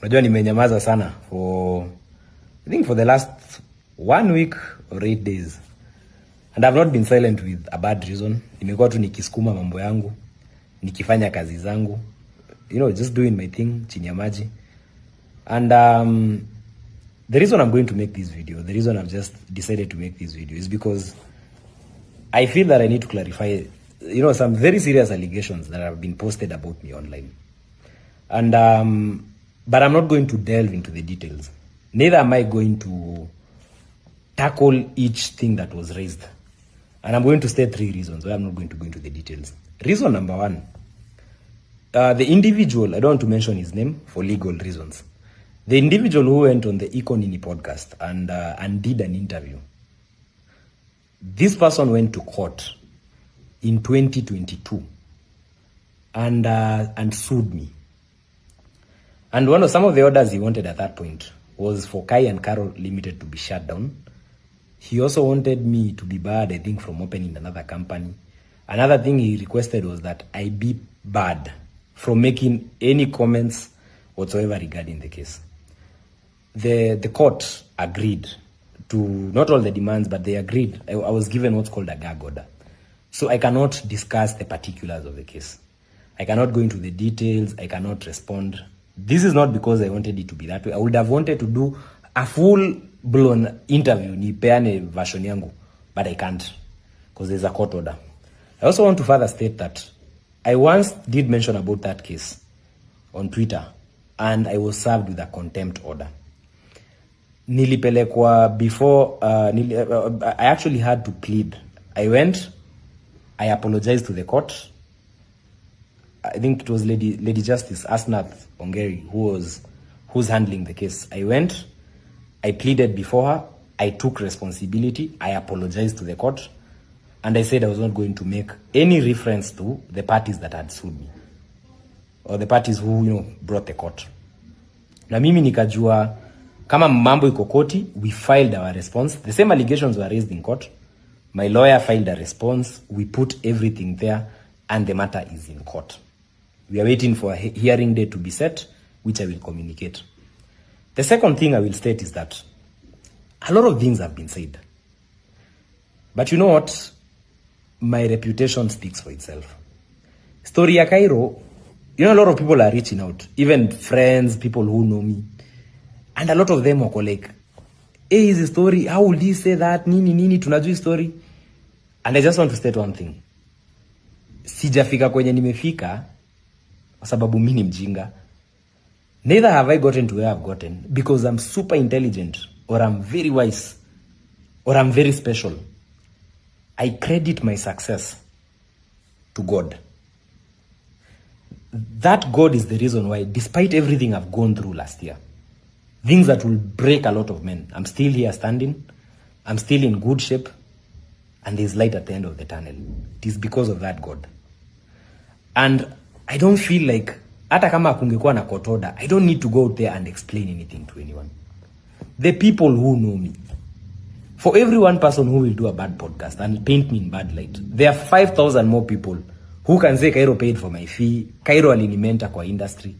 Unajua nimenyamaza sana I think for the last 1 week or 8 days. And I've not been silent with a bad reason. Nimekuwa tu nikisukuma mambo yangu, nikifanya kazi zangu, just doing my thing chini ya maji. And the reason I'm going to make this video, the reason I've just decided to make this video is because I feel that I need to clarify, some very serious allegations that have been posted about me online. And but I'm not going to delve into the details. Neither am I going to tackle each thing that was raised. And I'm going to state 3 reasons why I'm not going to go into the details. Reason number 1, the individual, I don't want to mention his name for legal reasons. The individual who went on the Ikonini podcast and did an interview, this person went to court in 2022 and sued me. And some of the orders he wanted at that point was for Kai and Carol Limited to be shut down. He also wanted me to be barred, I think, from opening another company. Another thing he requested was that I be barred from making any comments whatsoever regarding the case. The court agreed to not all the demands, but they agreed. I was given what's called a gag order. So I cannot discuss the particulars of the case. I cannot go into the details. I cannot respond. This is not because I wanted it to be that way. I would have wanted to do a full-blown interview, nipeane version yangu, but I can't because there's a court order. I also want to further state that I once did mention about that case on Twitter, and I was served with a contempt order. Nilipelekwa before, I actually had to plead. I went, I apologized to the court. I think it was Lady Justice Asnath Ongeri who's handling the case. I went, I pleaded before her, I took responsibility, I apologized to the court, and I said I was not going to make any reference to the parties that had sued me or the parties who brought the court. Na mimi nikajua kama mambo iko koti, we filed our response. The same allegations were raised in court. My lawyer filed a response. We put everything there, and the matter is in court. We are waiting for a hearing date to be set, which I will communicate. The second thing I will state is that a lot of things have been said. But you know what? My reputation speaks for itself. Story ya Cairo, a lot of people are reaching out, even friends, people who know me. And a lot of them were like, hey, is the story, how would he say that? Nini, tunajui story. And I just want to state one thing. Sijafika kwenye nimefika, kwa sababu mimi ni mjinga. Neither have I gotten to where I've gotten because I'm super intelligent or I'm very wise or I'm very special. I credit my success to God. That God is the reason why, despite everything I've gone through last year, things that will break a lot of men, I'm still here standing, I'm still in good shape, and there's light at the end of the tunnel. It is because of that God. And I don't feel like, hata kama kungekuwa na court order, I don't need to go out there and explain anything to anyone. The people who know me, for every one person who will do a bad podcast and paint me in bad light, there are 5,000 more people who can say Cairo paid for my fee, Cairo alinimenta kwa industry.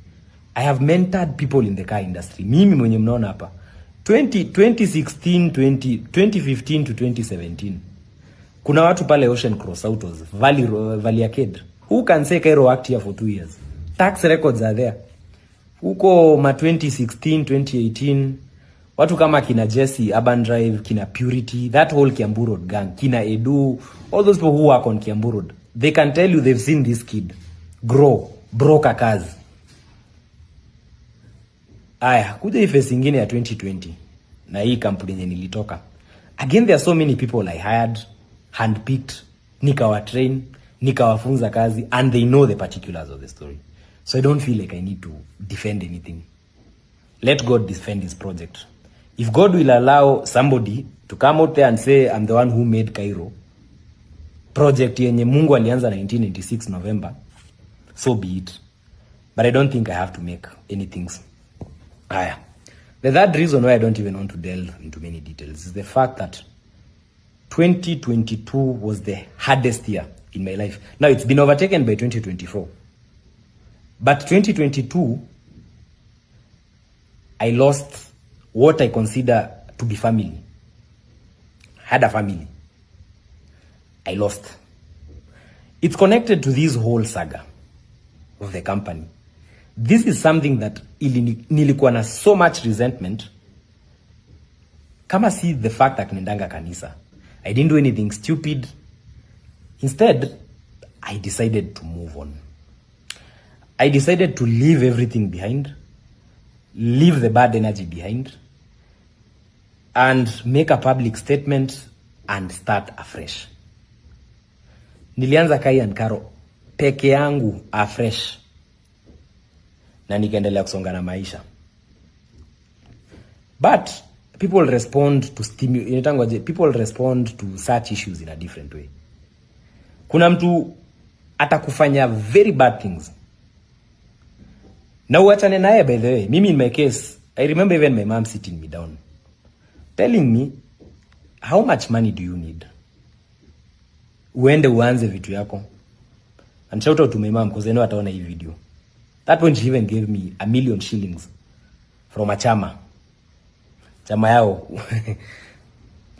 I have mentored people in the car industry. Mimi mwenye mnaona hapa 2015 to 2017. Kuna watu pale Ocean Cross Autos, Valley Arcade. Who can say Cairo worked here for 2 years? Tax records are there. Huko ma 2016, 2018, watu kama kina Jesse, Urban Drive, kina Purity, that whole Kiambu Road gang, kina Edu, all those people who work on Kiambu Road, they can tell you they've seen this kid grow, broke a kazi. Aya, kuja hii phase ingine ya 2020 na hii kampuni yenye nilitoka. Again, there are so many people I hired, handpicked, nikawatrain, nikawafunza kazi, and they know the particulars of the story. So I don't feel like I need to defend anything. Let God defend his project. If God will allow somebody to come out there and say, I'm the one who made Cairo, project yenye Mungu alianza 1996 November, so be it. But I don't think I have to make anything. The third reason why I don't even want to delve into many details is the fact that 2022 was the hardest year in my life. Now it's been overtaken by 2024. But 2022 I lost what I consider to be family. Had a family. I lost. It's connected to this whole saga of the company. This is something that nilikuwa na so much resentment. Kama see the fact that nendanga kanisa. I didn't do anything stupid. Instead, I decided to move on. I decided to leave everything behind. Leave the bad energy behind. And make a public statement and start afresh. Nilianza Kai and Karo peke yangu afresh. Na nikaendelea kusonga na maisha. But people respond to people respond to such issues in a different way. Kuna mtu atakufanya very bad things. Na uachane naye, by the way. Mimi in my case, I remember even my mom sitting me down, telling me, how much money do you need? Uende uanze vitu yako. And shout out to my mom because I know ataona hii video. That one she even gave me 1 million shillings from a chama yao.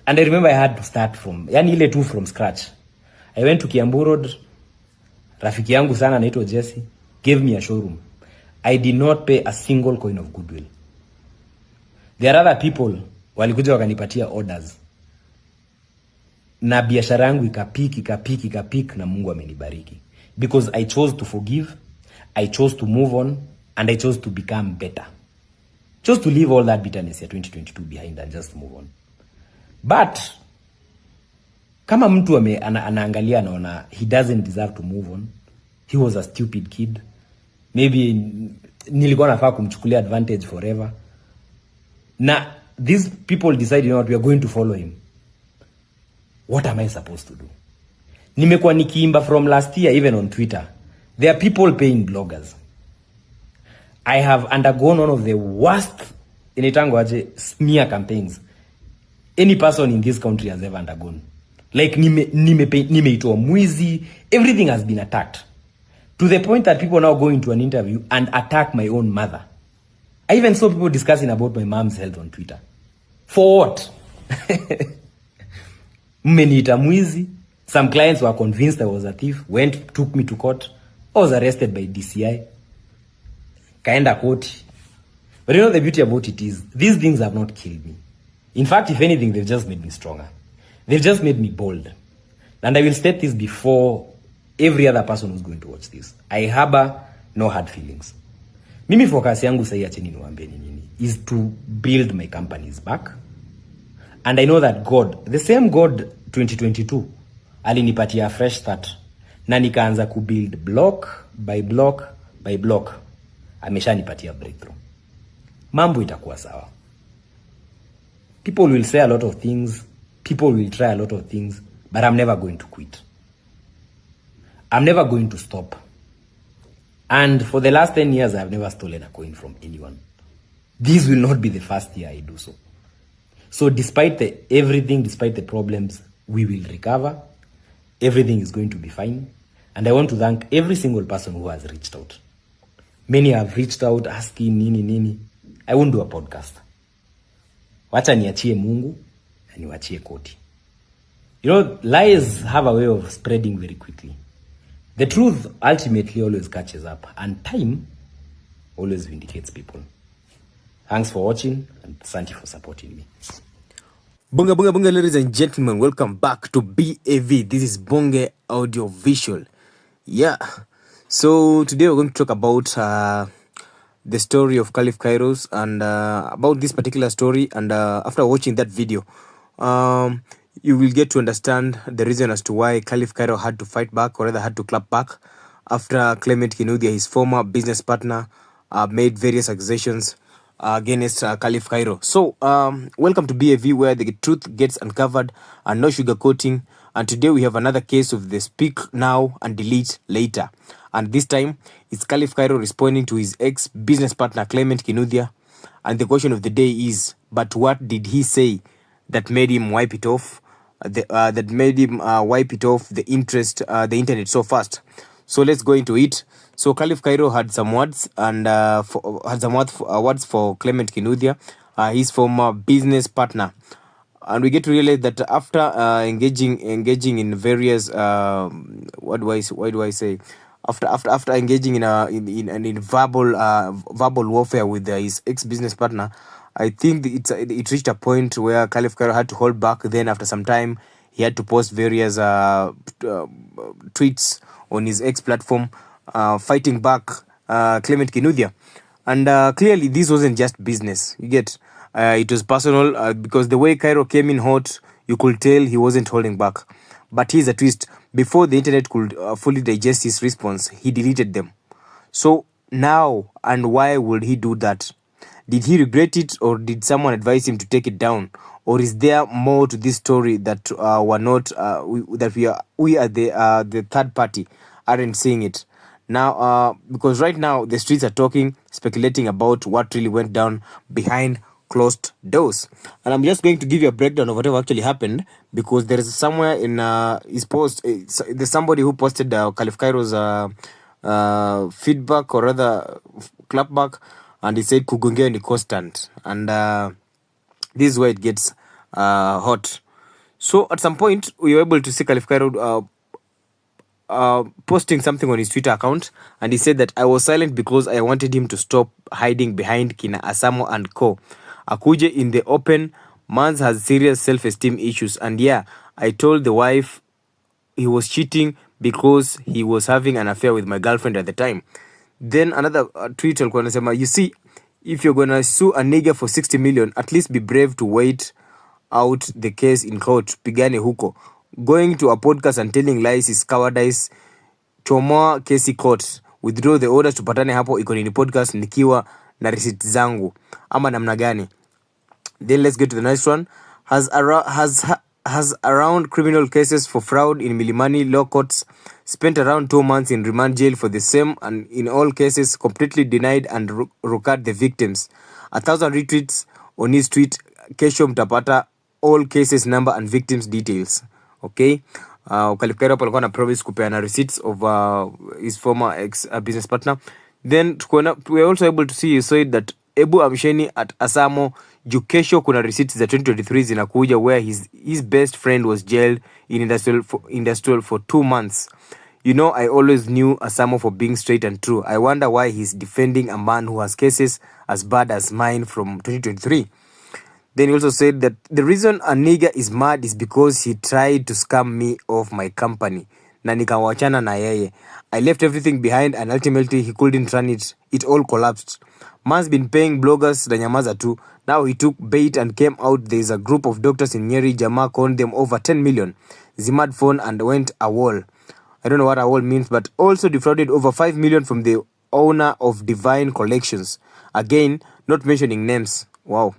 And I remember I had to start from, yani ile tu from scratch. I went to Kiambu Road. Rafiki yangu sana anaitwa Jesse gave me a showroom. I did not pay a single coin of goodwill. There are other people walikuja wakanipatia orders. Na biashara yangu ikapik na Mungu amenibariki. Because I chose to forgive, I chose to move on, and I chose to become better. Chose to leave all that bitterness ya 2022 behind and just move on. But kama mtu anaangalia anaona he doesn't deserve to move on, he was a stupid kid, maybe nilikuwa nafaa kumchukulia advantage forever, na these people decide, you know what, we are going to follow him. What am I supposed to do? Nimekuwa nikiimba from last year, even on Twitter. There are people paying bloggers. I have undergone one of the worst smear campaigns any person in this country has ever undergone. Like nimeitwa mwizi, everything has been attacked. To the point that people now go into an interview and attack my own mother. I even saw people discussing about my mom's health on Twitter. For what? Mmeniita mwizi. Some clients were convinced I was a thief, took me to court. I was arrested by DCI. Kaenda koti. But you know the beauty about it is, these things have not killed me. In fact, if anything, they've just made me stronger. They've just made me bold. And I will state this before every other person who's going to watch this. I harbor no hard feelings. Mimi focus yangu sahi acheni niwaambie nini is to build my companies back. And I know that God, the same God 2022, alinipatia a fresh start. Na nikaanza kubuild block by block by block. Ameshanipatia breakthrough. Mambo itakuwa sawa. People will say a lot of things. People will try a lot of things. But I'm never going to quit. I'm never going to stop. And for the last 10 years, I've never stolen a coin from anyone. This will not be the first year I do so. So despite everything, despite the problems, we will recover. Everything is going to be fine. And I want to thank every single person who has reached out. Many have reached out asking nini. I won't do a podcast. Wacha niachie Mungu na niwachie koti. You know, lies have a way of spreading very quickly. The truth ultimately always catches up, and time always vindicates people. Thanks for watching, and thank you for supporting me. Bunga, ladies and gentlemen, welcome back to BAV. This is Bonge Audio Visual. Yeah, so today we're going to talk about the story of Kalif Kairos and about this particular story. And after watching that video, you will get to understand the reason as to why Kalif Kairo had to fight back, or rather had to clap back, after Clement Kinuthia, his former business partner, made various accusations against Kalif Kairo. So, welcome to BAV, where the truth gets uncovered and no sugarcoating. And today we have another case of the speak now and delete later. And this time, it's Kalif Kairo responding to his ex-business partner, Clement Kinuthia. And the question of the day is, but what did he say that made him wipe it off? Wipe it off the internet so fast? So let's go into it. So Kalif Kairo had some words and words for Clement Kinuthia, his former business partner, and we get to realize that after engaging in various why do I say after engaging in verbal warfare with his ex business partner, I think it reached a point where Kalif Kairo had to hold back. Then after some time, he had to post various tweets on his ex platform, fighting back Clement Kinuthia. And clearly, this wasn't just business. You get, it was personal because the way Cairo came in hot, you could tell he wasn't holding back. But here's a twist: before the internet could fully digest his response, he deleted them. So now, and why would he do that? Did he regret it, or did someone advise him to take it down, or is there more to this story that we're not that we are the third party aren't seeing it now? Because right now the streets are talking, speculating about what really went down behind closed doors, and I'm just going to give you a breakdown of whatever actually happened, because there is somewhere in his post, there's somebody who posted Kalif Kairo's feedback, or rather clapback, and he said kugongea ni constant, and this is where it gets hot. So at some point we were able to see Kalif Kairo posting something on his Twitter account, and he said that I was silent because I wanted him to stop hiding behind Kina Asamo and co. Akuje in the open. Mans has serious self-esteem issues, and yeah, I told the wife he was cheating because he was having an affair with my girlfriend at the time. Then another tweet alikuwa anasema, you see, if you're gonna sue a nigger for 60 million, at least be brave to wait out the case in court. Pigane huko. Going to a podcast and telling lies is cowardice. Chomoa kesi court. Withdraw the orders, tupatane hapo iko nini podcast nikiwa na receipt zangu. Ama namna gani? Then let's get to the next one. Has around criminal cases for fraud in Milimani law courts, spent around 2 months in remand jail for the same, and in all cases completely denied and rukat the victims. 1,000 retweets on his tweet. Kesho mtapata all cases number and victims details. Okay. Kalif Kairo alikuwa na promise kupeana receipts of his former ex business partner. Then we are also able to see, you said that Ebu Amsheni at Asamo juu kesho kuna receipts za 2023 zinakuja where his best friend was jailed in industrial for 2 months. You know, I always knew Asamo for being straight and true. I wonder why he's defending a man who has cases as bad as mine from 2023. Then he also said that the reason a nigger is mad is because he tried to scam me off my company. Na nikawachana na yeye. I left everything behind and ultimately he couldn't run it. It all collapsed. Man's been paying bloggers na nyamaza too. Now he took bait and came out. There's a group of doctors in Nyeri. Jamaa conned them over 10 million. Zimad phone and went a wall. I don't know what a wall means, but also defrauded over 5 million from the owner of Divine Collections. Again, not mentioning names. Wow.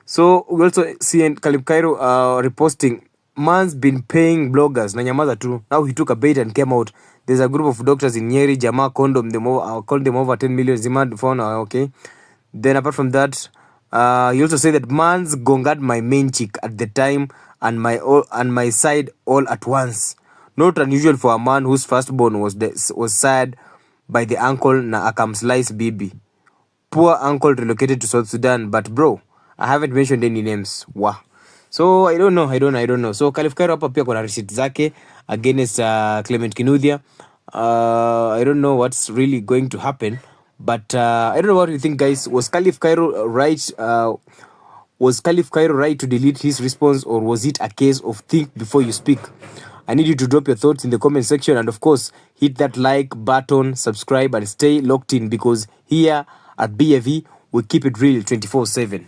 So we also see Kalif Kairo reposting, man's been paying bloggers na nyamaza tu. Now he took a bait and came out. There's a group of doctors in Nyeri. Jamaa called them over 10 million. Zimad phone. Okay. Then apart from that, he also said that man's gongad my main chick at the time and my side all at once. Not unusual for a man whose firstborn was sad by the uncle na akamslice bibi. Poor uncle relocated to South Sudan, but bro, I haven't mentioned any names. Wow. So I don't know. So Kalif Kairo hapa pia kuna receipt zake against Clement Kinuthia. I don't know what's really going to happen, but I don't know what you think, guys. Was Kalif Kairo right? Was Kalif Kairo right to delete his response, or was it a case of think before you speak? I need you to drop your thoughts in the comment section, and of course, hit that like button, subscribe, and stay locked in, because here at BAV, we keep it real 24/7.